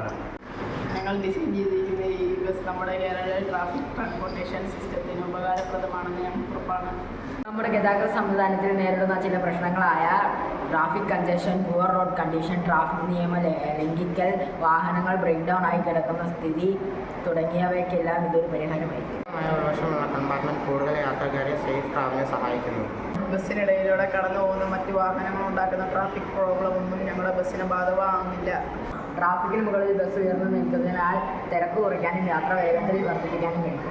ആണ്. ഞങ്ങൾ ഡിസൈൻ ചെയ്തിരിക്കുന്ന ഈ ബസ് നമ്മുടെ കേരള ട്രാഫിക് ട്രാൻസ്പോർട്ടേഷൻ സിസ്റ്റത്തിന് ഉപകാരപ്രദമാണെന്ന് ഞങ്ങൾക്ക് ഉറപ്പാണ്. നമ്മുടെ ഗതാഗത സംവിധാനത്തിൽ നേരിടുന്ന ചില പ്രശ്നങ്ങളായ traffic congestion, poor road condition, traffic നിയമ ലംഘിക്കൽ, വാഹനങ്ങൾ ബ്രേക്ക് ഡൗൺ ആയി കിടക്കുന്ന സ്ഥിതി തുടങ്ങിയവയ്ക്കെല്ലാം ഇതൊരു പരിഹാരമായിരിക്കും. ഉൾവശമുള്ള കമ്പാർട്ട്മെൻറ്റ് കൂടുതൽ യാത്രക്കാരെ സേഫ് ട്രാവലിന് സഹായിക്കുന്നു. ബസ്സിനിടയിലൂടെ കടന്നു പോകുന്ന മറ്റ് വാഹനങ്ങൾ ഉണ്ടാക്കുന്ന ട്രാഫിക് പ്രോബ്ലം ഒന്നും ഞങ്ങളുടെ ബസ്സിന് ബാധകമാകുന്നില്ല. ട്രാഫിക്കിന് മുകളിൽ ബസ് ഉയർന്നു നിൽക്കുന്നതിനാൽ തിരക്ക് കുറയ്ക്കാനും യാത്ര വേഗത്തിൽ വർദ്ധിപ്പിക്കാനും കഴിയും.